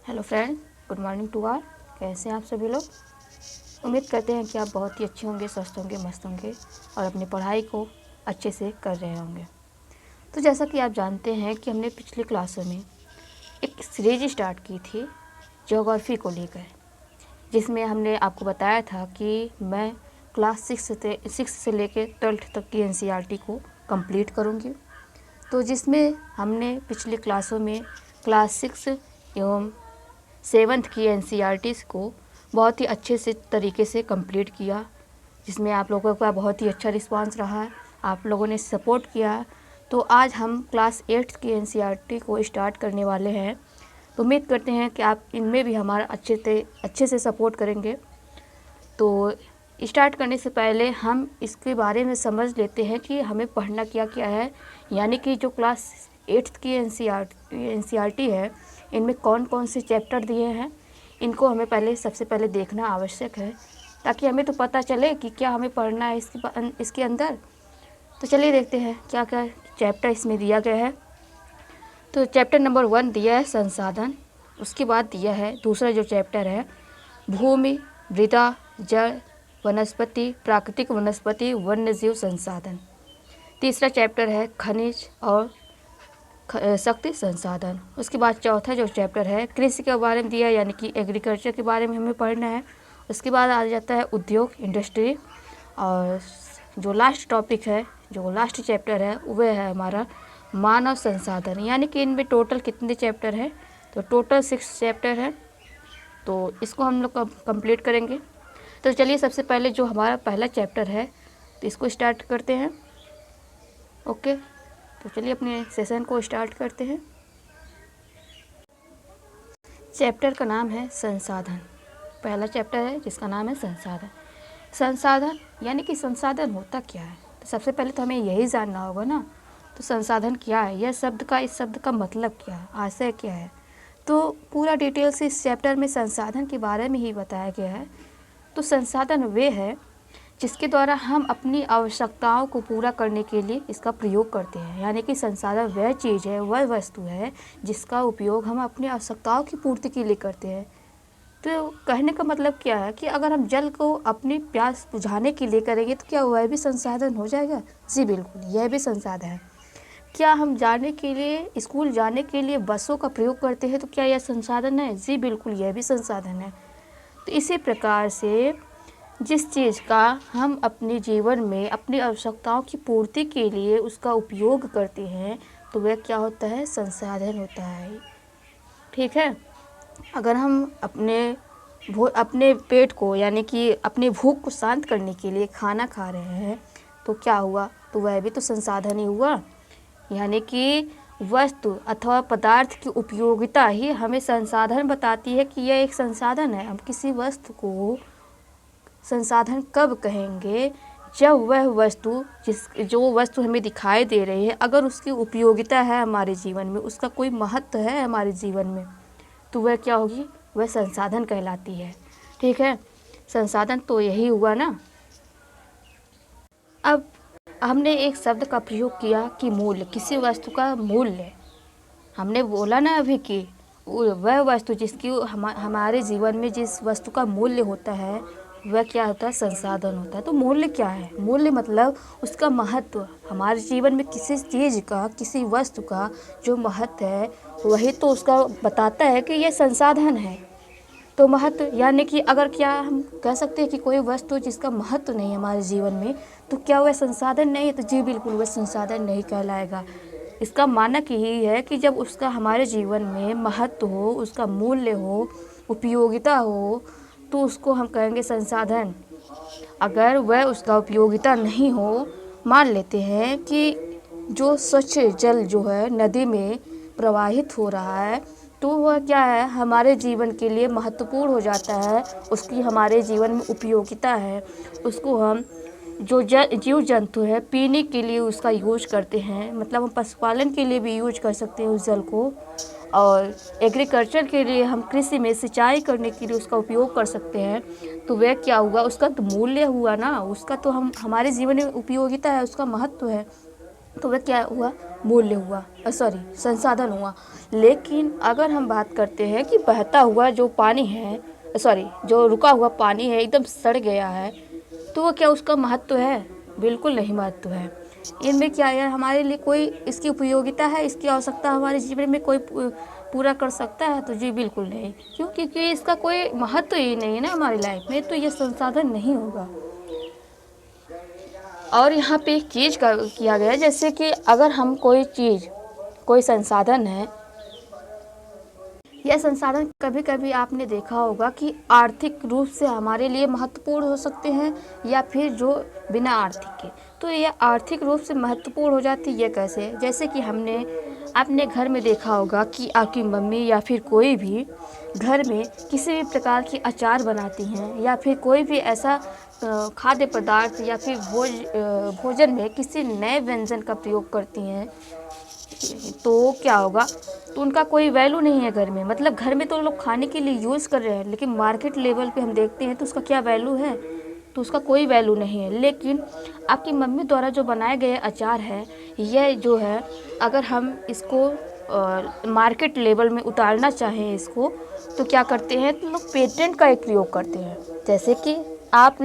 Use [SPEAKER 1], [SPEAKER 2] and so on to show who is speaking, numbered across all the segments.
[SPEAKER 1] Hello friend, good morning to all. कैसे हैं आप सभी लोग? उम्मीद करते हैं कि आप बहुत ही अच्छे होंगे, स्वस्थ होंगे, मस्त होंगे और अपनी पढ़ाई को अच्छे से कर रहे होंगे। तो जैसा कि आप जानते हैं कि हमने पिछली क्लासों में एक सीरीज स्टार्ट की थी ज्योग्राफी को लेकर, जिसमें हमने आपको बताया था कि मैं क्लास सिक्स से लेकर 12th तक की NCERT को कंप्लीट करूँगी। तो जिसमें हमने पिछली क्लासों में क्लास 6 एवं 7th की NCERTs को बहुत ही अच्छे से तरीके से कंप्लीट किया, जिसमें आप लोगों का बहुत ही अच्छा रिस्पांस रहा है, आप लोगों ने सपोर्ट किया। तो आज हम क्लास 8 की NCERT को स्टार्ट करने वाले हैं। तो उम्मीद करते हैं कि आप इनमें भी हमारा अच्छे से सपोर्ट करेंगे। तो स्टार्ट करने से पहले हम इसके बारे में समझ लेते हैं कि हमें पढ़ना क्या क्या है, यानी कि जो क्लास 8th की NCERT है, इनमें कौन कौन से चैप्टर दिए हैं, इनको हमें सबसे पहले देखना आवश्यक है, ताकि हमें तो पता चले कि क्या हमें पढ़ना है इसके अंदर। तो चलिए देखते हैं क्या क्या चैप्टर इसमें दिया गया है। तो चैप्टर नंबर 1 दिया है संसाधन। उसके बाद दिया है दूसरा जो चैप्टर है भूमि, मृदा, जल, वनस्पति, प्राकृतिक वनस्पति, वन्यजीव संसाधन। तीसरा चैप्टर है खनिज और शक्ति संसाधन। उसके बाद चौथा जो चैप्टर है कृषि के बारे में दिया है, यानी कि एग्रीकल्चर के बारे में हमें पढ़ना है। उसके बाद आ जाता है उद्योग, इंडस्ट्री, और जो लास्ट टॉपिक है, जो लास्ट चैप्टर है, वह है हमारा मानव संसाधन। यानी कि इनमें टोटल कितने चैप्टर हैं? तो टोटल 6 चैप्टर है। तो इसको हम लोग कंप्लीट करेंगे। तो चलिए सबसे पहले जो हमारा पहला चैप्टर है, तो इसको स्टार्ट करते हैं। ओके, तो चलिए अपने सेशन को स्टार्ट करते हैं। चैप्टर का नाम है संसाधन। पहला चैप्टर है जिसका नाम है संसाधन। संसाधन यानी कि संसाधन होता क्या है? तो सबसे पहले तो हमें यही जानना होगा ना। तो संसाधन क्या है, इस शब्द का मतलब क्या है, आशय क्या है? तो पूरा डिटेल से इस चैप्टर में संसाधन के बारे में ही बताया गया है। तो संसाधन वे है जिसके द्वारा हम अपनी आवश्यकताओं को पूरा करने के लिए इसका प्रयोग करते हैं। यानी कि संसाधन वह चीज़ है, वह वस्तु है जिसका उपयोग हम अपनी आवश्यकताओं की पूर्ति के लिए करते हैं। तो कहने का मतलब क्या है कि अगर हम जल को अपनी प्यास बुझाने के लिए करेंगे तो क्या वह भी संसाधन हो जाएगा? जी बिल्कुल, यह भी संसाधन है। क्या हम जाने के लिए, स्कूल जाने के लिए बसों का प्रयोग करते हैं, तो क्या यह संसाधन है? जी बिल्कुल, यह भी संसाधन है। तो इसी प्रकार से जिस चीज़ का हम अपने जीवन में अपनी आवश्यकताओं की पूर्ति के लिए उसका उपयोग करते हैं, तो वह क्या होता है? संसाधन होता है। ठीक है। अगर हम अपने पेट को, यानी कि अपनी भूख को शांत करने के लिए खाना खा रहे हैं, तो क्या हुआ? तो वह भी तो संसाधन ही हुआ। यानी कि वस्तु अथवा पदार्थ की उपयोगिता ही हमें संसाधन बताती है कि यह एक संसाधन है। हम किसी वस्तु को संसाधन कब कहेंगे? जब वह वस्तु जो वस्तु हमें दिखाई दे रही है, अगर उसकी उपयोगिता है हमारे जीवन में, उसका कोई महत्व है हमारे जीवन में, तो वह क्या होगी? वह संसाधन कहलाती है। ठीक है, संसाधन तो यही हुआ ना। अब हमने एक शब्द का प्रयोग किया कि मूल्य, किसी वस्तु का मूल्य। हमने बोला ना अभी कि वह वस्तु जिसकी हमारे जीवन में जिस वस्तु का मूल्य होता है, वह क्या होता है? संसाधन होता है। तो मूल्य क्या है? मूल्य मतलब उसका महत्व। हमारे जीवन में किसी चीज़ का, किसी वस्तु का जो महत्व है, वही तो उसका बताता है कि यह संसाधन है। तो महत्व यानी कि अगर क्या हम कह सकते हैं कि कोई वस्तु जिसका महत्व नहीं है हमारे जीवन में, तो क्या वह संसाधन नहीं है? तो जी बिल्कुल, वह संसाधन नहीं कहलाएगा। इसका मानक यही है कि जब उसका हमारे जीवन में महत्व हो, उसका मूल्य हो, उपयोगिता हो, तो उसको हम कहेंगे संसाधन। अगर वह उसका उपयोगिता नहीं हो, मान लेते हैं कि जो स्वच्छ जल जो है नदी में प्रवाहित हो रहा है, तो वह क्या है? हमारे जीवन के लिए महत्वपूर्ण हो जाता है, उसकी हमारे जीवन में उपयोगिता है। उसको हम जो जीव जंतु है पीने के लिए उसका यूज करते हैं, मतलब हम पशुपालन के लिए भी यूज कर सकते हैं उस जल को, और एग्रीकल्चर के लिए हम कृषि में सिंचाई करने के लिए उसका उपयोग कर सकते हैं। तो वह क्या हुआ? उसका तो मूल्य हुआ ना, उसका तो हम हमारे जीवन में उपयोगिता है, उसका महत्व है। तो वह क्या हुआ, मूल्य हुआ, सॉरी संसाधन हुआ। लेकिन अगर हम बात करते हैं कि बहता हुआ जो पानी है, सॉरी जो रुका हुआ पानी है एकदम सड़ गया है, तो वो क्या उसका महत्व है? बिल्कुल नहीं महत्व है। इनमें क्या है, हमारे लिए कोई इसकी उपयोगिता है, इसकी आवश्यकता हमारे जीवन में कोई पूरा कर सकता है? तो जी बिल्कुल नहीं। क्यों? क्योंकि इसका कोई महत्व ही नहीं है ना हमारी लाइफ में, तो ये संसाधन नहीं होगा। और यहाँ पे एक चीज़ का किया गया है, जैसे कि अगर हम कोई चीज़, कोई संसाधन है, यह संसाधन कभी कभी आपने देखा होगा कि आर्थिक रूप से हमारे लिए महत्वपूर्ण हो सकते हैं या फिर जो बिना आर्थिक के। तो यह आर्थिक रूप से महत्वपूर्ण हो जाती है, कैसे? जैसे कि हमने अपने घर में देखा होगा कि आपकी मम्मी या फिर कोई भी घर में किसी भी प्रकार की अचार बनाती हैं या फिर कोई भी ऐसा खाद्य पदार्थ या फिर भोजन में किसी नए व्यंजन का प्रयोग करती हैं, तो क्या होगा, तो उनका कोई वैल्यू नहीं है घर में। मतलब घर में तो लोग खाने के लिए यूज़ कर रहे हैं, लेकिन मार्केट लेवल पे हम देखते हैं तो उसका क्या वैल्यू है? तो उसका कोई वैल्यू नहीं है। लेकिन आपकी मम्मी द्वारा जो बनाए गए अचार है, यह जो है, अगर हम इसको मार्केट लेवल में उतारना चाहें इसको, तो क्या करते हैं, तो लोग पेटेंट का एक प्रयोग करते हैं। जैसे कि आप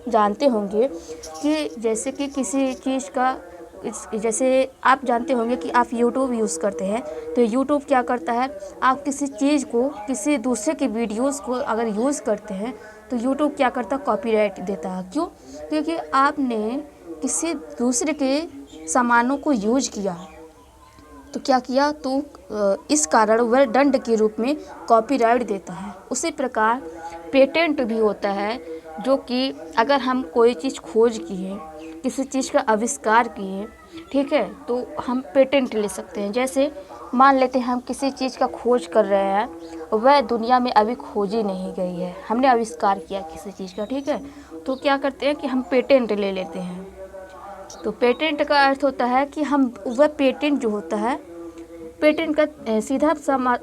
[SPEAKER 1] जानते होंगे कि जैसे कि किसी चीज़ का, जैसे आप जानते होंगे कि आप YouTube यूज़ करते हैं, तो YouTube क्या करता है, आप किसी चीज़ को, किसी दूसरे की वीडियोस को अगर यूज़ करते हैं तो YouTube क्या करता है, कॉपीराइट देता है। क्यों? क्योंकि आपने किसी दूसरे के सामानों को यूज किया, तो क्या किया, तो इस कारण वह दंड के रूप में कॉपीराइट देता है। उसी प्रकार पेटेंट भी होता है, जो कि अगर हम कोई चीज़ खोज किए, किसी चीज़ का आविष्कार किए, ठीक है, तो हम पेटेंट ले सकते हैं। जैसे मान लेते हैं हम किसी चीज़ का खोज कर रहे हैं, वह दुनिया में अभी खोजी नहीं गई है, हमने आविष्कार किया किसी चीज़ का, ठीक है, तो क्या करते हैं कि हम पेटेंट ले लेते हैं। तो पेटेंट का अर्थ होता है कि हम, वह पेटेंट जो होता है, पेटेंट का सीधा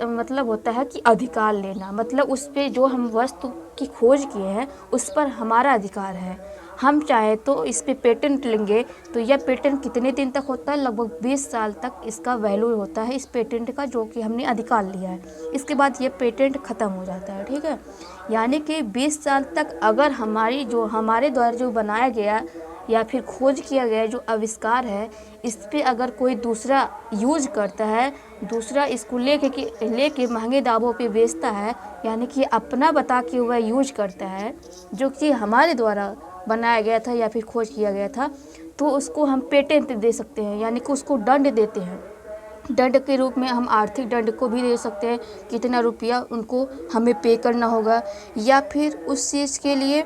[SPEAKER 1] मतलब होता है कि अधिकार लेना। मतलब उस पर जो हम वस्तु की खोज किए हैं उस पर हमारा अधिकार है। हम चाहे तो इस पे पेटेंट लेंगे, तो यह पेटेंट कितने दिन तक होता है, लगभग 20 साल तक इसका वैल्यू होता है इस पेटेंट का, जो कि हमने अधिकार लिया है। इसके बाद ये पेटेंट ख़त्म हो जाता है, ठीक है। यानी कि 20 साल तक अगर हमारे द्वारा जो बनाया गया या फिर खोज किया गया जो आविष्कार है, इस पे अगर कोई दूसरा यूज करता है, दूसरा इसको लेके महंगे दामों पे बेचता है, यानी कि अपना बता के वह यूज करता है जो कि हमारे द्वारा बनाया गया था या फिर खोज किया गया था, तो उसको हम पेटेंट दे सकते हैं, यानी कि उसको दंड देते हैं। दंड के रूप में हम आर्थिक दंड को भी दे सकते हैं, कितना रुपया उनको हमें पे करना होगा, या फिर उस चीज़ के लिए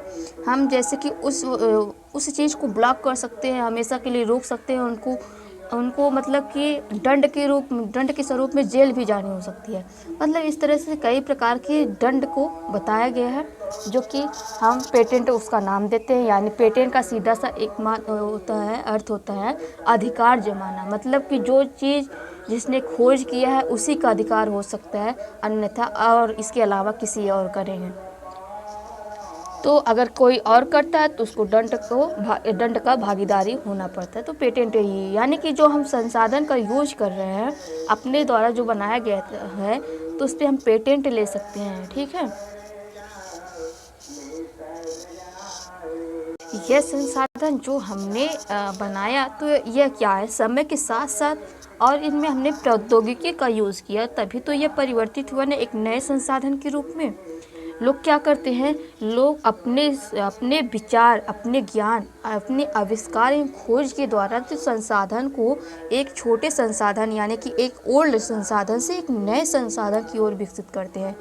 [SPEAKER 1] हम जैसे कि उस चीज़ को ब्लॉक कर सकते हैं, हमेशा के लिए रोक सकते हैं उनको मतलब कि दंड के स्वरूप में जेल भी जानी हो सकती है। मतलब इस तरह से कई प्रकार के दंड को बताया गया है, जो कि हम पेटेंट उसका नाम देते हैं। यानी पेटेंट का सीधा सा एक अर्थ होता है अधिकार जमाना। मतलब कि जो चीज़ जिसने खोज किया है उसी का अधिकार हो सकता है, अन्यथा और इसके अलावा किसी और करेंगे। तो अगर कोई और करता है तो उसको दंड का भागीदारी होना पड़ता है। तो पेटेंट ही, यानी कि जो हम संसाधन का यूज कर रहे हैं अपने द्वारा जो बनाया गया है, तो उस पर हम पेटेंट ले सकते हैं, ठीक है। यह संसाधन जो हमने बनाया, तो यह क्या है, समय के साथ साथ और इनमें हमने प्रौद्योगिकी का यूज़ किया, तभी तो यह परिवर्तित हुआ ना एक नए संसाधन के रूप में। लोग क्या करते हैं, लोग अपने विचार, अपने ज्ञान, अपने आविष्कार एवं खोज के द्वारा तो संसाधन को एक छोटे संसाधन यानी कि एक ओल्ड संसाधन से एक नए संसाधन की ओर विकसित करते हैं।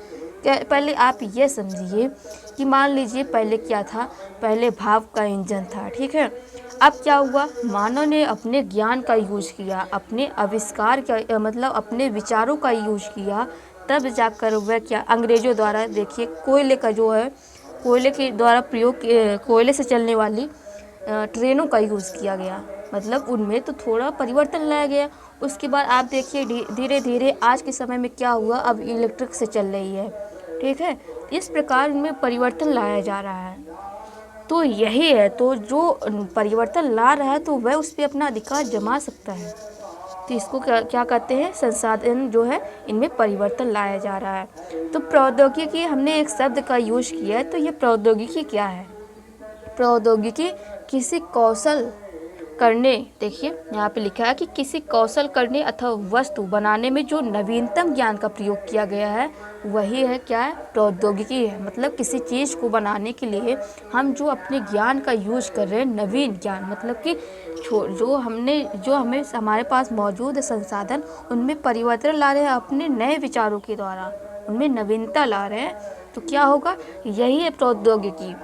[SPEAKER 1] पहले आप ये समझिए कि मान लीजिए पहले क्या था, पहले भाप का इंजन था, ठीक है। अब क्या हुआ, मानव ने अपने ज्ञान का यूज किया, अपने आविष्कार का मतलब अपने विचारों का यूज किया, तब जाकर वह क्या, अंग्रेजों द्वारा देखिए कोयले का जो है, कोयले के द्वारा कोयले से चलने वाली ट्रेनों का यूज़ किया गया। मतलब उनमें तो थोड़ा परिवर्तन लाया गया। उसके बाद आप देखिए धीरे धीरे आज के समय में क्या हुआ, अब इलेक्ट्रिक से चल रही है, ठीक है। इस प्रकार इनमें परिवर्तन लाया जा रहा है। तो यही है, तो जो परिवर्तन ला रहा है तो वह उस पर अपना अधिकार जमा सकता है। तो इसको क्या कहते हैं, संसाधन जो है इनमें परिवर्तन लाया जा रहा है। तो प्रौद्योगिकी, हमने एक शब्द का यूज किया है, तो ये प्रौद्योगिकी क्या है? प्रौद्योगिकी किसी कौशल करने, देखिए यहाँ पे लिखा है कि किसी कौशल करने अथवा वस्तु बनाने में जो नवीनतम ज्ञान का प्रयोग किया गया है वही है, क्या है, प्रौद्योगिकी है। मतलब किसी चीज़ को बनाने के लिए हम जो अपने ज्ञान का यूज कर रहे हैं, नवीन ज्ञान, मतलब कि जो हमें हमारे पास मौजूद संसाधन उनमें परिवर्तन ला रहे हैं अपने नए विचारों के द्वारा, उनमें नवीनता ला रहे हैं, तो क्या होगा, यही है प्रौद्योगिकी।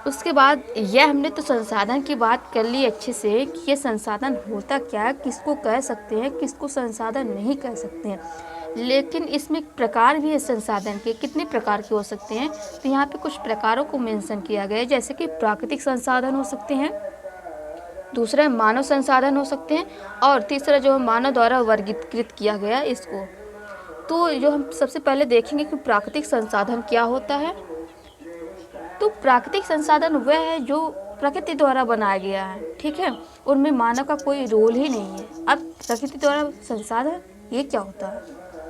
[SPEAKER 1] उसके बाद यह हमने तो संसाधन की बात कर ली अच्छे से कि ये संसाधन होता क्या है, किसको कह सकते हैं, किसको संसाधन नहीं कह सकते हैं। लेकिन इसमें प्रकार भी है संसाधन के, कितने प्रकार के हो सकते हैं, तो यहाँ पे कुछ प्रकारों को मेंशन किया गया है, जैसे कि प्राकृतिक संसाधन हो सकते हैं, दूसरा मानव संसाधन हो सकते हैं, और तीसरा जो मानव द्वारा वर्गीकृत किया गया इसको। तो जो हम सबसे पहले देखेंगे कि प्राकृतिक संसाधन क्या होता है। तो प्राकृतिक संसाधन वह है जो प्रकृति द्वारा बनाया गया है, ठीक है, उनमें मानव का कोई रोल ही नहीं है। अब प्रकृति द्वारा संसाधन ये क्या होता है,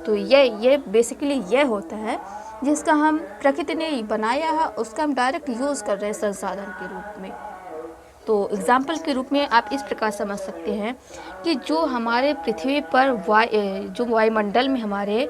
[SPEAKER 1] तो ये बेसिकली ये होता है जिसका हम प्रकृति ने बनाया है, उसका हम डायरेक्ट यूज़ कर रहे हैं संसाधन के रूप में। तो एग्जाम्पल के रूप में आप इस प्रकार समझ सकते हैं कि जो हमारे पृथ्वी पर जो वायुमंडल में हमारे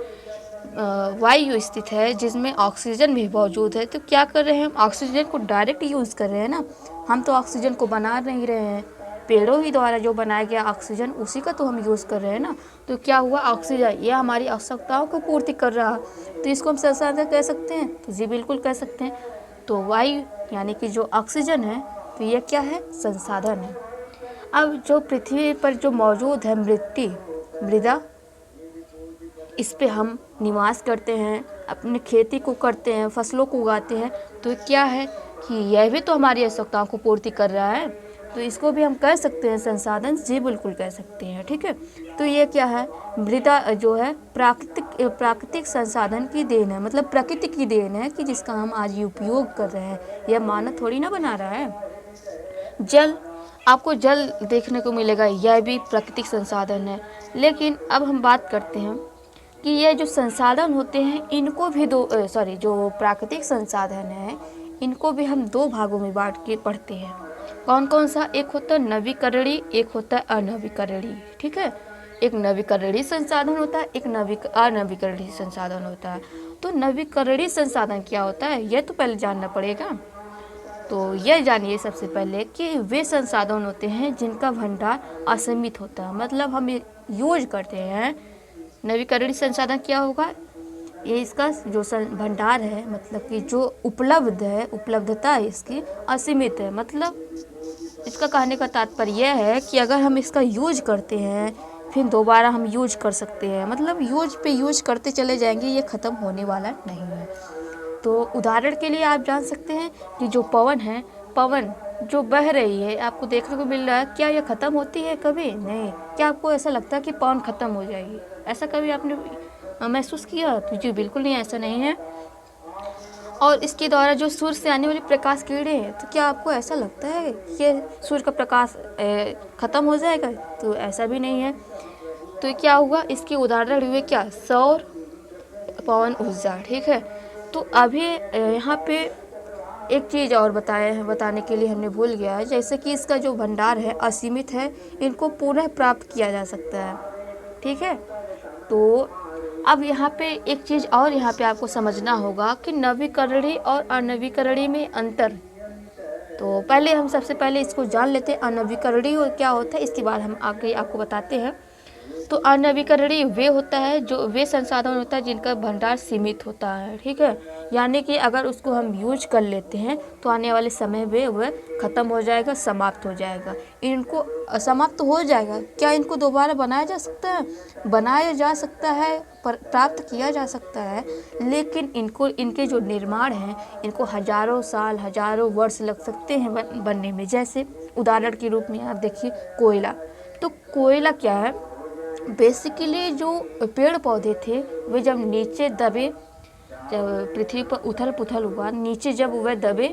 [SPEAKER 1] वायु स्थित है जिसमें ऑक्सीजन भी मौजूद है, तो क्या कर रहे हैं हम, ऑक्सीजन को डायरेक्ट यूज़ कर रहे हैं ना, हम तो ऑक्सीजन को बना नहीं रहे हैं, पेड़ों ही द्वारा जो बनाया गया ऑक्सीजन उसी का तो हम यूज़ कर रहे हैं ना। तो क्या हुआ, ऑक्सीजन ये हमारी आवश्यकताओं को पूर्ति कर रहा, तो इसको हम संसाधन कह सकते हैं, तो जी बिल्कुल कह सकते हैं। तो वायु यानी कि जो ऑक्सीजन है, तो ये क्या है, संसाधन है। अब जो पृथ्वी पर जो मौजूद है मृदा, इस पे हम निवास करते हैं, अपनी खेती को करते हैं, फसलों को उगाते हैं, तो क्या है कि यह भी तो हमारी आवश्यकताओं को पूर्ति कर रहा है, तो इसको भी हम कह सकते हैं संसाधन, जी बिल्कुल कह सकते हैं, ठीक है। तो ये क्या है, मृदा जो है प्राकृतिक संसाधन की देन है, मतलब प्रकृति की देन है कि जिसका हम आज उपयोग कर रहे हैं, यह मानव थोड़ी ना बना रहा है। जल, आपको जल देखने को मिलेगा, यह भी प्राकृतिक संसाधन है। लेकिन अब हम बात करते हैं कि ये जो संसाधन होते हैं इनको भी जो प्राकृतिक संसाधन है इनको भी हम दो भागों में बांट के पढ़ते हैं। कौन कौन सा, एक होता है नवीकरणीय, एक होता है अनवीकरणीय, ठीक है। एक नवीकरणीय संसाधन होता है, एक अनवीकरणीय संसाधन होता है। तो नवीकरणीय संसाधन क्या होता है, यह तो पहले जानना पड़ेगा। तो यह जानिए सबसे पहले कि वे संसाधन होते हैं जिनका भंडार असीमित होता है, मतलब हम यूज करते हैं। नवीकरणीय संसाधन क्या होगा, ये इसका जो भंडार है, मतलब कि जो उपलब्ध है, उपलब्धता है इसकी असीमित है। मतलब इसका कहने का तात्पर्य यह है कि अगर हम इसका यूज करते हैं फिर दोबारा हम यूज कर सकते हैं, मतलब यूज पे यूज करते चले जाएंगे, ये ख़त्म होने वाला नहीं है। तो उदाहरण के लिए आप जान सकते हैं कि जो पवन है, पवन जो बह रही है आपको देखने को मिल रहा है, क्या यह ख़त्म होती है, कभी नहीं। क्या आपको ऐसा लगता है कि पवन ख़त्म हो जाएगी, ऐसा कभी आपने महसूस किया? तो जी बिल्कुल नहीं, ऐसा नहीं है। और इसके द्वारा जो सूर्य से आने वाली प्रकाश किरणें हैं, तो क्या आपको ऐसा लगता है कि सूर्य का प्रकाश ख़त्म हो जाएगा? तो ऐसा भी नहीं है। तो क्या हुआ, इसके उदाहरण हुए क्या, सौर पवन ऊर्जा, ठीक है। तो अभी यहाँ पे एक चीज़ और बताने के लिए हमने भूल गया है, जैसे कि इसका जो भंडार है असीमित है, इनको पुनः प्राप्त किया जा सकता है, ठीक है। तो अब यहाँ पे एक चीज़ और यहाँ पे आपको समझना होगा कि नवीकरणीय और अनवीकरणीय में अंतर। तो पहले हम सबसे पहले इसको जान लेते हैं, अनवीकरणीय क्या होता है, इसके बाद हम आगे आपको बताते हैं। तो अनवीकरणीय वे होता है जो वे संसाधन होता है जिनका भंडार सीमित होता है, ठीक है। यानी कि अगर उसको हम यूज कर लेते हैं तो आने वाले समय में वह ख़त्म हो जाएगा, समाप्त हो जाएगा। इनको समाप्त हो जाएगा, क्या इनको दोबारा बनाया जा सकता है? बनाया जा सकता है, प्राप्त किया जा सकता है, लेकिन इनके जो निर्माण हैं इनको हज़ारों साल, हज़ारों वर्ष लग सकते हैं बनने में। जैसे उदाहरण के रूप में आप देखिए कोयला। तो कोयला क्या है, बेसिकली जो पेड़ पौधे थे वे जब नीचे दबे, जब पृथ्वी पर उथल पुथल हुआ, नीचे जब वह दबे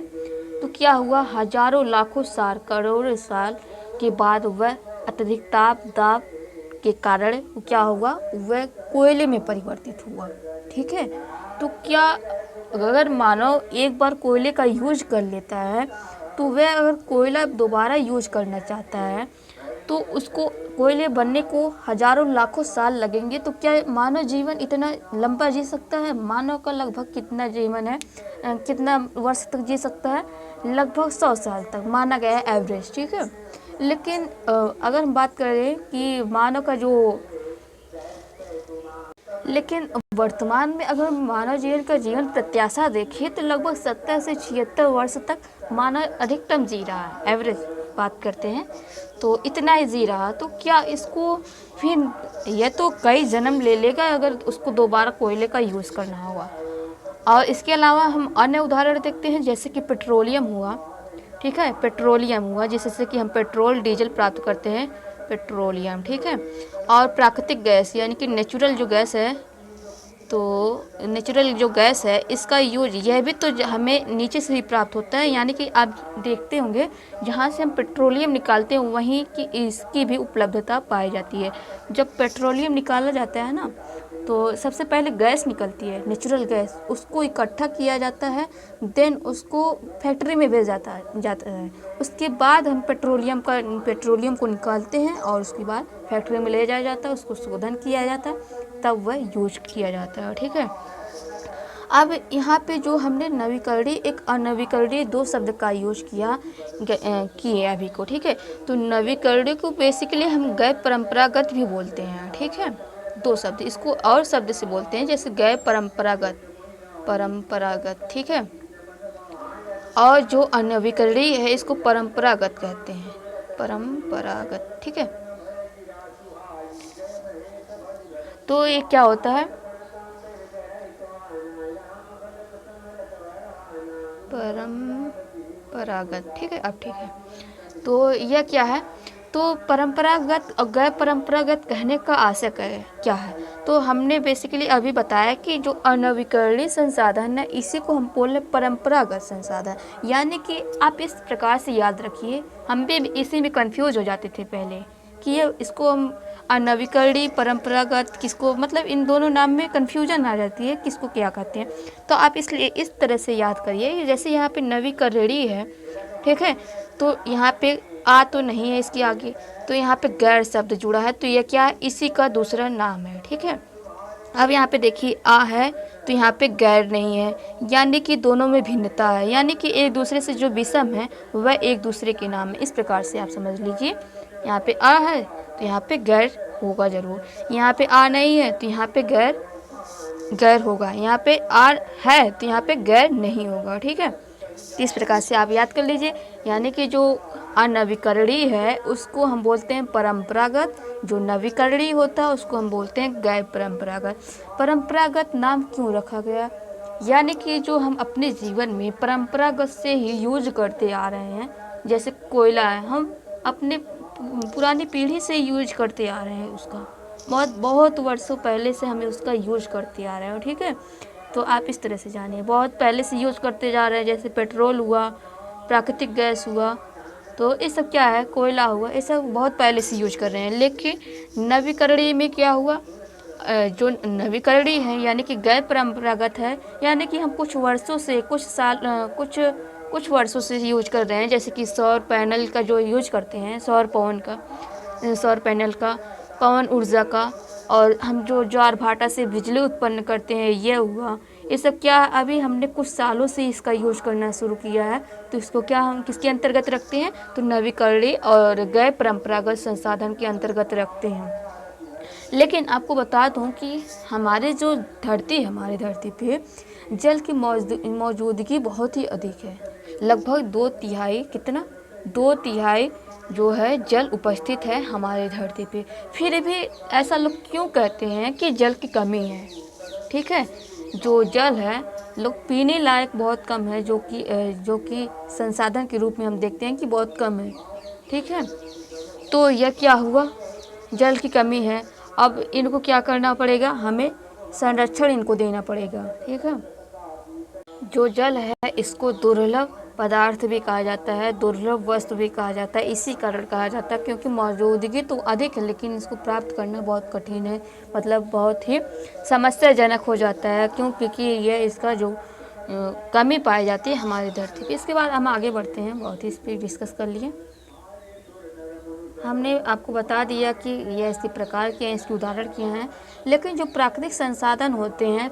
[SPEAKER 1] तो क्या हुआ, हजारों लाखों साल करोड़ों साल के बाद वह अत्यधिक ताप दाब के कारण क्या हुआ, वह कोयले में परिवर्तित हुआ। ठीक है, तो क्या अगर मानव एक बार कोयले का यूज कर लेता है तो वह अगर कोयला दोबारा यूज करना चाहता है तो उसको कोयले बनने को हजारों लाखों साल लगेंगे। तो क्या मानव जीवन इतना लंबा जी सकता है? मानव का लगभग कितना जीवन है, कितना वर्ष तक जी सकता है? लगभग 100 साल तक माना गया है एवरेज। ठीक है, लेकिन अगर हम बात करें कि मानव का जो लेकिन वर्तमान में अगर मानव जीवन का जीवन प्रत्याशा देखें तो लगभग 70 से 76 वर्ष तक मानव अधिकतम जी रहा है, एवरेज बात करते हैं तो इतना ही जी रहा। तो क्या इसको फिर यह तो कई जन्म ले लेगा अगर उसको दोबारा कोयले का यूज़ करना होगा। और इसके अलावा हम अन्य उदाहरण देखते हैं, जैसे कि पेट्रोलियम हुआ। ठीक है, पेट्रोलियम हुआ जिससे कि हम पेट्रोल डीजल प्राप्त करते हैं, पेट्रोलियम। ठीक है, और प्राकृतिक गैस यानी कि नेचुरल जो गैस है, तो नेचुरल जो गैस है इसका यूज यह भी तो हमें नीचे से ही प्राप्त होता है। यानी कि आप देखते होंगे जहाँ से हम पेट्रोलियम निकालते हैं वहीं की इसकी भी उपलब्धता पाई जाती है। जब पेट्रोलियम निकाला जाता है ना तो सबसे पहले गैस निकलती है, नेचुरल गैस, उसको इकट्ठा किया जाता है, देन उसको फैक्ट्री में भेजा जाता है। उसके बाद हम पेट्रोलियम को निकालते हैं और उसके बाद फैक्ट्री में ले जाया जाता है, उसको शोधन किया जाता है, तब वह यूज किया जाता है। ठीक है, अब यहाँ पे जो हमने नवीकरणीय एक अनवीकरणीय दो शब्द का यूज किए अभी को। ठीक है, तो नवीकरणीय को बेसिकली हम गैर परंपरागत भी बोलते हैं। ठीक है, दो शब्द, इसको और शब्द से बोलते हैं जैसे गैर परंपरागत। ठीक है, और जो अनवीकरणीय है इसको परंपरागत कहते हैं, परंपरागत। ठीक है, तो ये क्या होता है, परंपरागत। ठीक है, अब ठीक है, तो यह क्या है, तो परंपरागत और गैर परंपरागत कहने का आशय क्या है, तो हमने बेसिकली अभी बताया कि जो अनवीकरणीय संसाधन है इसी को हम बोले परंपरागत संसाधन। यानी कि आप इस प्रकार से याद रखिए, हम भी इसी में कंफ्यूज हो जाते थे पहले कि ये इसको हम अनवीकरणीय परंपरागत किसको, मतलब इन दोनों नाम में कन्फ्यूजन आ जाती है किसको क्या कहते हैं। तो आप इसलिए इस तरह से याद करिए, जैसे यहाँ पे नवीकरणीय है। ठीक है, तो यहाँ पे आ तो नहीं है इसके आगे, तो यहाँ पे गैर शब्द जुड़ा है, तो यह क्या है, इसी का दूसरा नाम है। ठीक है, अब यहाँ पे देखिए आ है तो यहाँ पे गैर नहीं है, यानी कि दोनों में भिन्नता है, यानी कि एक दूसरे से जो विषम है वह एक दूसरे के नाम है। इस प्रकार से आप समझ लीजिए, यहाँ पे आ है तो यहाँ पे गैर होगा जरूर, यहाँ पे आ नहीं है तो यहाँ पे गैर होगा, यहाँ पे आ है तो यहाँ पे गैर नहीं होगा। ठीक है, इस प्रकार से आप याद कर लीजिए। यानी कि जो अनवीकरणीय है उसको हम बोलते हैं परंपरागत, जो नवीकरणीय होता है उसको हम बोलते हैं गैर परंपरागत। परंपरागत नाम क्यों रखा गया, यानी कि जो हम अपने जीवन में परंपरागत से ही यूज करते आ रहे हैं, जैसे कोयला है, हम अपने पुरानी पीढ़ी से यूज करते आ रहे हैं, उसका बहुत वर्षों पहले से हमें उसका यूज करते आ रहे हैं। ठीक है, तो आप इस तरह से जानिए, बहुत पहले से यूज करते जा रहे हैं, जैसे पेट्रोल हुआ, प्राकृतिक गैस हुआ, तो ये सब क्या है, कोयला हुआ, ये सब बहुत पहले से यूज कर रहे हैं। लेकिन नवीकरणीय में क्या हुआ, जो नवीकरणीय है यानी कि गैर परंपरागत है, यानी कि हम कुछ वर्षों से कुछ वर्षों से यूज कर रहे हैं, जैसे कि सौर पैनल का जो यूज करते हैं, सौर पैनल का, पवन ऊर्जा का, और हम जो ज्वार भाटा से बिजली उत्पन्न करते हैं ये हुआ। ये सब क्या अभी हमने कुछ सालों से इसका यूज करना शुरू किया है, तो इसको क्या हम किसके अंतर्गत रखते हैं, तो नवीकरणीय और गैर परंपरागत संसाधन के अंतर्गत रखते हैं। लेकिन आपको बता दूं कि हमारे धरती पे जल की मौजूदगी बहुत ही अधिक है, लगभग 2/3 जो है जल उपस्थित है हमारे धरती पे। फिर भी ऐसा लोग क्यों कहते हैं कि जल की कमी है। ठीक है, जो जल है लोग पीने लायक बहुत कम है, जो कि संसाधन के रूप में हम देखते हैं कि बहुत कम है। ठीक है, तो यह क्या हुआ, जल की कमी है, अब इनको क्या करना पड़ेगा, हमें संरक्षण इनको देना पड़ेगा। ठीक है, जो जल है इसको दुर्लभ पदार्थ भी कहा जाता है, दुर्लभ वस्तु भी कहा जाता है। इसी कारण कहा जाता है क्योंकि मौजूदगी तो अधिक है लेकिन इसको प्राप्त करना बहुत कठिन है, मतलब बहुत ही समस्याजनक हो जाता है। क्यों? क्योंकि यह इसका जो कमी पाई जाती है हमारी धरती पे। इसके बाद हम आगे बढ़ते हैं, बहुत ही इस पर डिस्कस कर लिए। हमने आपको बता दिया कि ये ऐसे प्रकार के हैं, इसके उदाहरण किए हैं। लेकिन जो प्राकृतिक संसाधन होते हैं,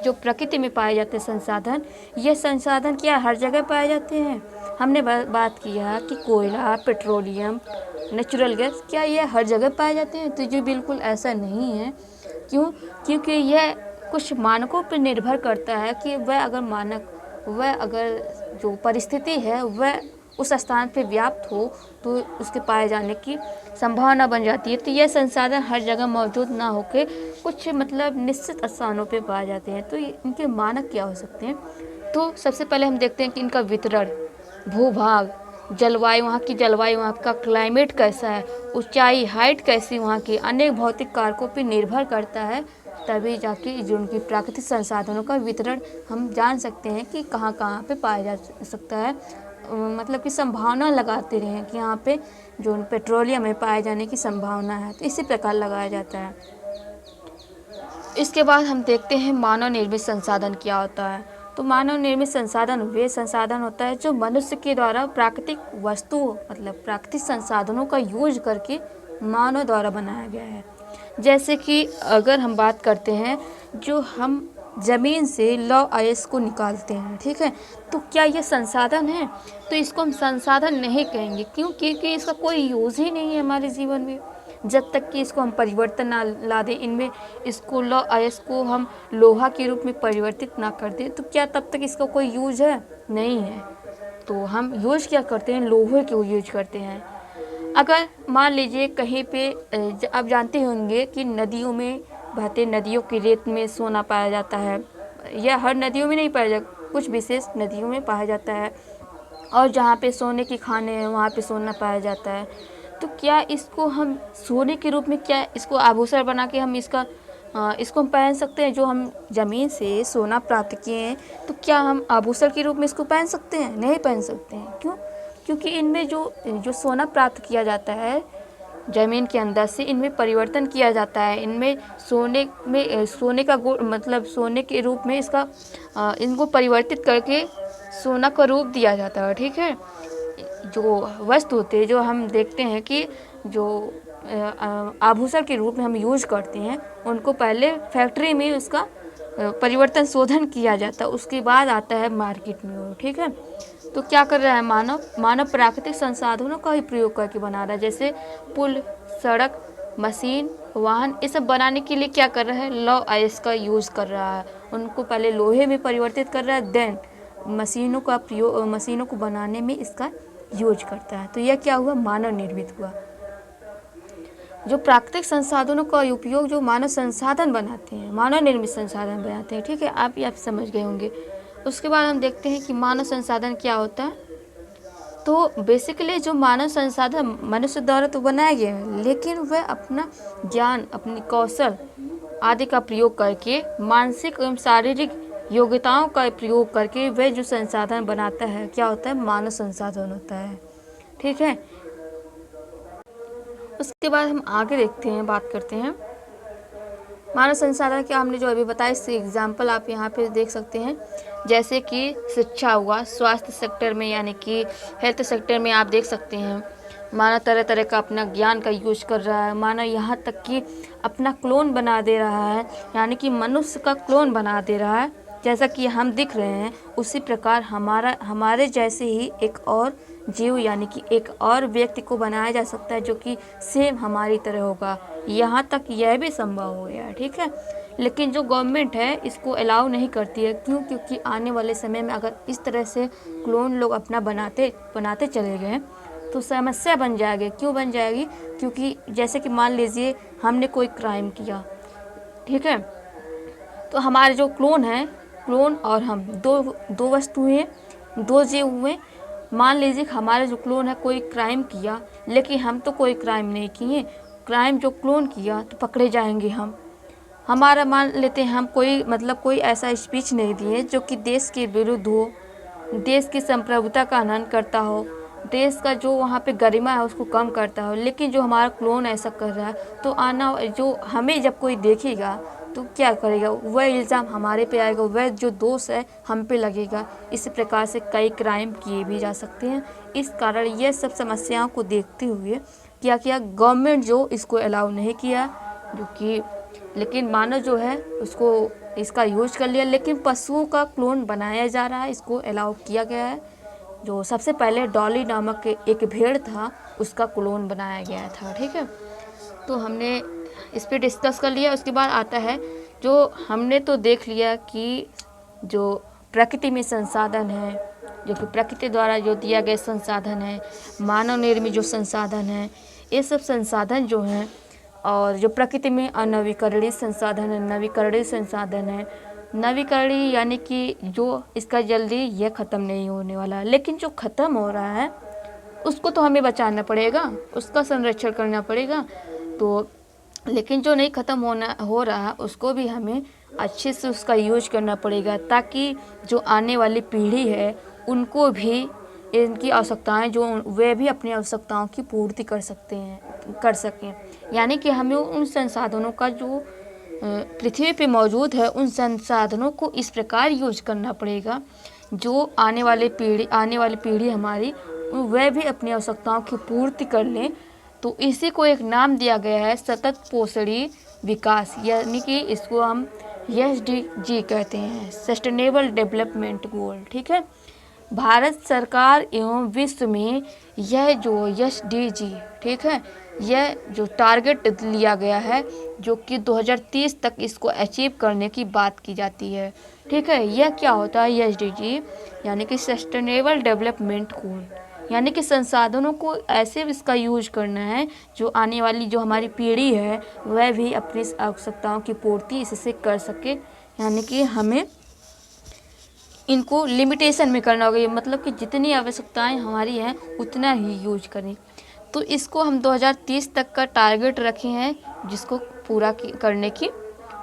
[SPEAKER 1] जो प्रकृति में पाए जाते हैं संसाधन, ये संसाधन क्या हर जगह पाए जाते हैं? हमने बात किया कि कोयला, पेट्रोलियम, नेचुरल गैस, क्या ये हर जगह पाए जाते हैं? तो जी बिल्कुल ऐसा नहीं है। क्यों? क्योंकि यह कुछ मानकों पर निर्भर करता है कि वह अगर जो परिस्थिति है वह उस स्थान पे व्याप्त हो तो उसके पाए जाने की संभावना बन जाती है। तो यह संसाधन हर जगह मौजूद ना होकर कुछ मतलब निश्चित स्थानों पे पाए जाते हैं। तो इनके मानक क्या हो सकते हैं? तो सबसे पहले हम देखते हैं कि इनका वितरण, भूभाग, जलवायु, वहाँ की जलवायु, वहाँ का क्लाइमेट कैसा है, ऊंचाई, हाइट कैसी, वहाँ की अनेक भौतिक कारकों पर निर्भर करता है। तभी जाके जो उनकी प्राकृतिक संसाधनों का वितरण हम जान सकते हैं कि कहाँ कहाँ पे पाया जा सकता है। मतलब कि संभावना लगाते रहें कि यहाँ पे जो पेट्रोलियम में पाए जाने की संभावना है, तो इसी प्रकार लगाया जाता है। इसके बाद हम देखते हैं मानव निर्मित संसाधन क्या होता है। तो मानव निर्मित संसाधन वे संसाधन होता है जो मनुष्य के द्वारा प्राकृतिक वस्तुओं मतलब प्राकृतिक संसाधनों का यूज करके मानव द्वारा बनाया गया है। जैसे कि अगर हम बात करते हैं, जो हम ज़मीन से लौह अयस्क को निकालते हैं, ठीक है, तो क्या ये संसाधन है? तो इसको हम संसाधन नहीं कहेंगे। क्यों? क्योंकि इसका कोई यूज़ ही नहीं है हमारे जीवन में। जब तक कि इसको हम परिवर्तन ना ला दें, इनमें इसको लौह अयस्क को हम लोहा के रूप में परिवर्तित ना कर दें, तो क्या तब तक इसका कोई यूज है? नहीं है। तो हम यूज क्या करते हैं? लोहे को यूज करते हैं। अगर मान लीजिए कहीं पे आप जानते होंगे कि नदियों में बहते नदियों की रेत में सोना पाया जाता है। यह हर नदियों में नहीं पाया जाता, कुछ विशेष नदियों में पाया जाता है। और जहाँ पे सोने की खानें हैं वहाँ पे सोना पाया जाता है। तो क्या इसको हम सोने के रूप में, क्या इसको आभूषण बना के हम इसको हम पहन सकते हैं? जो हम ज़मीन से सोना प्राप्त किए हैं, तो क्या हम आभूषण के रूप में इसको पहन सकते हैं? नहीं पहन सकते हैं। क्यों? क्योंकि इनमें जो सोना प्राप्त किया जाता है ज़मीन के अंदर से, इनमें परिवर्तन किया जाता है। इनमें सोने का गुण मतलब सोने के रूप में इनको परिवर्तित करके सोना का रूप दिया जाता है, ठीक है। जो वस्तु होते हैं, जो हम देखते हैं कि जो आभूषण के रूप में हम यूज करते हैं, उनको पहले फैक्ट्री में उसका परिवर्तन शोधन किया जाता है, उसके बाद आता है मार्केट में वो, ठीक है। तो क्या कर रहा है मानव प्राकृतिक संसाधनों का ही प्रयोग करके बना रहा है। जैसे पुल, सड़क, मशीन, वाहन, ये सब बनाने के लिए क्या कर रहा है? लौह अयस्क का यूज़ कर रहा है। उनको पहले लोहे में परिवर्तित कर रहा है, देन मशीनों को बनाने में इसका यूज करता है। तो यह क्या हुआ? मानव निर्मित हुआ। जो प्राकृतिक संसाधनों का उपयोग जो मानव संसाधन बनाते हैं, मानव निर्मित संसाधन बनाते हैं, ठीक है, आप समझ गए होंगे। उसके बाद हम देखते हैं कि मानव संसाधन क्या होता है। तो बेसिकली जो मानव संसाधन मनुष्य द्वारा तो बनाया गया है, लेकिन वह अपना ज्ञान, अपनी कौशल आदि का प्रयोग करके, मानसिक एवं शारीरिक योग्यताओं का प्रयोग करके वह जो संसाधन बनाता है, क्या होता है? मानव संसाधन होता है, ठीक है। उसके बाद हम आगे देखते हैं, बात करते हैं मानव संसाधन क्या हमने जो अभी बताया, इससे एग्जाम्पल आप यहाँ पे देख सकते हैं। जैसे कि शिक्षा हुआ, स्वास्थ्य सेक्टर में यानी कि हेल्थ सेक्टर में आप देख सकते हैं मानव तरह तरह का अपना ज्ञान का यूज कर रहा है। मानव यहाँ तक कि अपना क्लोन बना दे रहा है, यानी कि मनुष्य का क्लोन बना दे रहा है। जैसा कि हम दिख रहे हैं, उसी प्रकार हमारे जैसे ही एक और जीव यानी कि एक और व्यक्ति को बनाया जा सकता है जो कि सेम हमारी तरह होगा। यहाँ तक यह भी संभव हो गया है, ठीक है। लेकिन जो गवर्नमेंट है इसको अलाउ नहीं करती है। क्यों? क्योंकि आने वाले समय में अगर इस तरह से क्लोन लोग अपना बनाते चले गए तो समस्या बन जाएगी। क्यों बन जाएगी? क्योंकि जैसे कि मान लीजिए हमने कोई क्राइम किया, ठीक है, तो हमारे जो क्लोन है, क्लोन और हम दो वस्तुएं, दो जीव हुए। मान लीजिए हमारा जो क्लोन है कोई क्राइम किया, लेकिन हम तो कोई क्राइम नहीं किए, क्राइम जो क्लोन किया तो पकड़े जाएंगे हम। हमारा मान लेते हैं हम कोई ऐसा स्पीच नहीं दिए जो कि देश के विरुद्ध हो, देश की संप्रभुता का हनन करता हो, देश का जो वहाँ पे गरिमा है उसको कम करता हो। लेकिन जो हमारा क्लोन ऐसा कर रहा है तो आना जो हमें जब कोई देखेगा तो क्या करेगा, वह इल्ज़ाम हमारे पे आएगा, वह जो दोष है हम पे लगेगा। इसी प्रकार से कई क्राइम किए भी जा सकते हैं। इस कारण ये सब समस्याओं को देखते हुए क्या किया गवर्नमेंट, जो इसको अलाउ नहीं किया, जो कि लेकिन मानव जो है उसको इसका यूज कर लिया। लेकिन पशुओं का क्लोन बनाया जा रहा है, इसको अलाउ किया गया है। जो सबसे पहले डॉली नामक एक भेड़ था उसका क्लोन बनाया गया था। ठीक है, तो हमने इस पर डिस्कस कर लिया। उसके बाद आता है जो हमने तो देख लिया कि जो प्रकृति में संसाधन है, जो कि प्रकृति द्वारा जो दिया गया संसाधन है, मानव निर्मित जो संसाधन है, ये सब संसाधन जो हैं, और जो प्रकृति में अनवीकरणीय संसाधन है, नवीकरणीय संसाधन है। नवीकरणीय यानी कि जो इसका जल्दी ये ख़त्म नहीं होने वाला है, लेकिन जो ख़त्म हो रहा है उसको तो हमें बचाना पड़ेगा, उसका संरक्षण करना पड़ेगा। तो लेकिन जो नहीं ख़त्म हो रहा है उसको भी हमें अच्छे से उसका यूज करना पड़ेगा, ताकि जो आने वाली पीढ़ी है उनको भी इनकी आवश्यकताएं जो वे भी अपनी आवश्यकताओं की पूर्ति कर सकें। यानी कि हमें उन संसाधनों का जो पृथ्वी पे मौजूद है उन संसाधनों को इस प्रकार यूज करना पड़ेगा जो आने वाली पीढ़ी हमारी वह भी अपनी आवश्यकताओं की पूर्ति कर लें। तो इसी को एक नाम दिया गया है सतत पोषणीय विकास, यानी कि इसको हम SDG कहते हैं, सस्टेनेबल डेवलपमेंट गोल। ठीक है, भारत सरकार एवं विश्व में यह जो SDG, ठीक है, यह जो टारगेट लिया गया है जो कि 2030 तक इसको अचीव करने की बात की जाती है। ठीक है, यह क्या होता है SDG, यानी कि सस्टेनेबल डेवलपमेंट गोल, यानी कि संसाधनों को ऐसे इसका यूज करना है जो आने वाली जो हमारी पीढ़ी है वह भी अपनी आवश्यकताओं की पूर्ति इससे कर सके। यानी कि हमें इनको लिमिटेशन में करना होगा, मतलब कि जितनी आवश्यकताएं हमारी हैं उतना ही यूज करें। तो इसको हम 2030 तक का टारगेट रखे हैं जिसको पूरा करने की।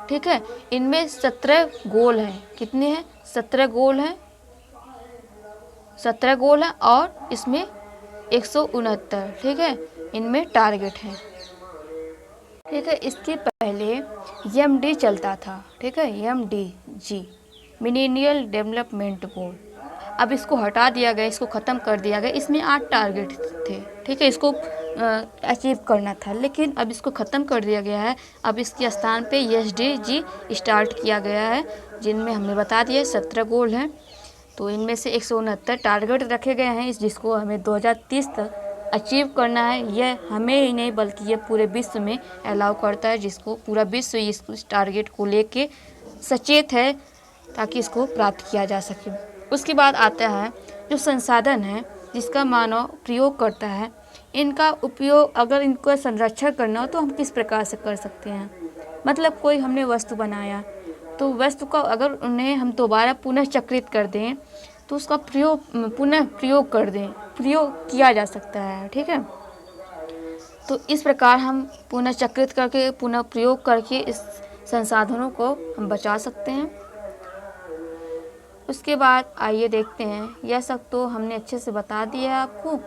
[SPEAKER 1] ठीक है, इनमें 17 गोल हैं। कितने हैं? 17 गोल हैं। 17 गोल हैं और इसमें 169, ठीक है, इनमें टारगेट हैं। ठीक है, इसके पहले MD चलता था। ठीक है, MDG, मिलेनियल डेवलपमेंट गोल। अब इसको हटा दिया गया, इसको ख़त्म कर दिया गया। इसमें 8 टारगेट थे। ठीक है, इसको अचीव करना था, लेकिन अब इसको ख़त्म कर दिया गया है। अब इसके स्थान पे SDG स्टार्ट किया गया है, जिनमें हमने बता दिया 17 गोल हैं। तो इनमें से 169 टारगेट रखे गए हैं जिसको हमें 2030 तक अचीव करना है। यह हमें ही नहीं बल्कि यह पूरे विश्व में अलाउ करता है, जिसको पूरा विश्व इस टारगेट को लेके सचेत है ताकि इसको प्राप्त किया जा सके। उसके बाद आता है जो संसाधन है जिसका मानव प्रयोग करता है, इनका उपयोग अगर इनको संरक्षण करना हो तो हम किस प्रकार से कर सकते हैं। मतलब कोई हमने वस्तु बनाया तो वस्तु का अगर उन्हें हम दोबारा पुनः चक्रित कर दें तो उसका पुनः प्रयोग कर दें, प्रयोग किया जा सकता है। ठीक है, तो इस प्रकार हम पुनः चक्रित करके पुनः प्रयोग करके इस संसाधनों को हम बचा सकते हैं। उसके बाद आइए देखते हैं, यह सब तो हमने अच्छे से बता दिया है आपको।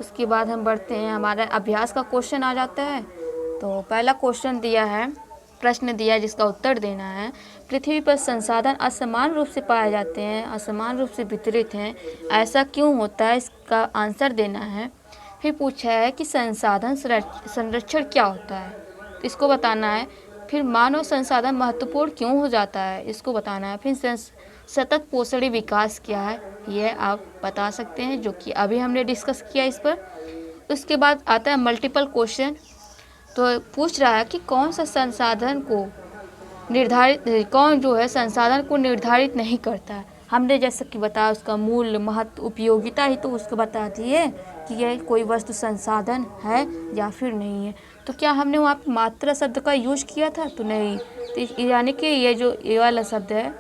[SPEAKER 1] उसके बाद हम बढ़ते हैं, हमारा अभ्यास का क्वेश्चन आ जाता है। तो पहला क्वेश्चन दिया है, प्रश्न दिया है जिसका उत्तर देना है। पृथ्वी पर संसाधन असमान रूप से पाए जाते हैं, असमान रूप से वितरित हैं, ऐसा क्यों होता है, इसका आंसर देना है। फिर पूछा है कि संसाधन संरक्षण क्या होता है, तो इसको बताना है। फिर मानव संसाधन महत्वपूर्ण क्यों हो जाता है, इसको बताना है। फिर सतत पोषणीय विकास क्या है, यह आप बता सकते हैं, जो कि अभी हमने डिस्कस किया इस पर। उसके बाद आता है मल्टीपल क्वेश्चन। तो पूछ रहा है कि कौन सा संसाधन को संसाधन को निर्धारित नहीं करता है। हमने जैसा कि बताया उसका मूल्य, महत्व, उपयोगिता ही तो उसको बता दिए कि यह कोई वस्तु संसाधन है या फिर नहीं है। तो क्या हमने वहाँ पर मात्रा शब्द का यूज किया था? तो नहीं। तो यानी कि ये वाला शब्द है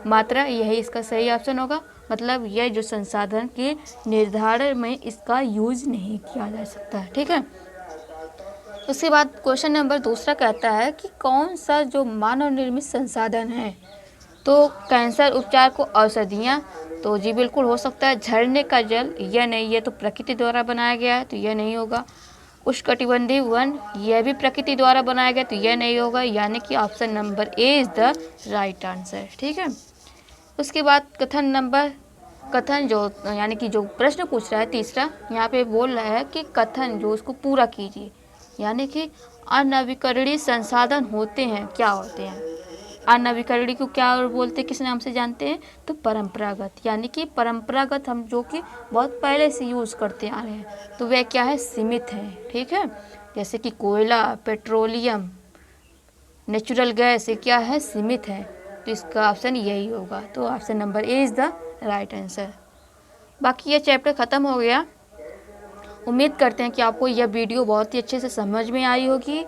[SPEAKER 1] मात्रा, यही इसका सही ऑप्शन होगा। मतलब यह जो संसाधन के निर्धारण में इसका यूज नहीं किया जा सकता है। ठीक है, उसके बाद क्वेश्चन नंबर दूसरा कहता है कि कौन सा जो मानव निर्मित संसाधन है। तो कैंसर उपचार को औषधियाँ तो जी बिल्कुल हो सकता है झरने का जल, यह नहीं, ये तो प्रकृति द्वारा बनाया गया है तो यह नहीं होगा। उष्णकटिबंधीय वन, यह भी प्रकृति द्वारा बनाया गया तो यह नहीं होगा, यानी कि option number A is the right answer. ठीक है। उसके बाद कथन जो यानी कि जो प्रश्न पूछ रहा है तीसरा, यहाँ पे बोल रहा है कि कथन जो उसको पूरा कीजिए, यानी कि अनवीकरणीय संसाधन होते हैं, क्या होते हैं। अनवीकरणीय को क्या बोलते हैं, किस नाम से जानते हैं, तो परंपरागत, यानी कि परंपरागत हम जो कि बहुत पहले से यूज़ करते आ रहे हैं, तो वह क्या है, सीमित है। ठीक है। जैसे कि कोयला, पेट्रोलियम, नेचुरल गैस, ये क्या है, सीमित है, तो इसका ऑप्शन यही होगा। तो option number A is the right answer. बाकी ये चैप्टर ख़त्म हो गया। उम्मीद करते हैं कि आपको यह वीडियो बहुत ही अच्छे से समझ में आई होगी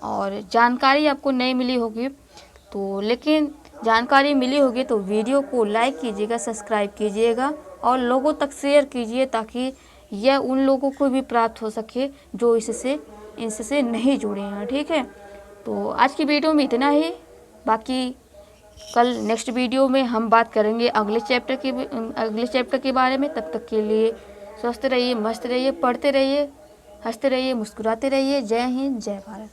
[SPEAKER 1] और जानकारी आपको नहीं मिली होगी, तो लेकिन जानकारी मिली होगी तो वीडियो को लाइक कीजिएगा, सब्सक्राइब कीजिएगा और लोगों तक शेयर कीजिए, ताकि यह उन लोगों को भी प्राप्त हो सके जो इससे नहीं जुड़े हैं। ठीक है। तो आज की वीडियो में इतना ही। बाकी कल नेक्स्ट वीडियो में हम बात करेंगे अगले चैप्टर के बारे में। तब तक के लिए स्वस्थ रहिए, मस्त रहिए, पढ़ते रहिए, हंसते रहिए, मुस्कुराते रहिए। जय हिंद, जय भारत।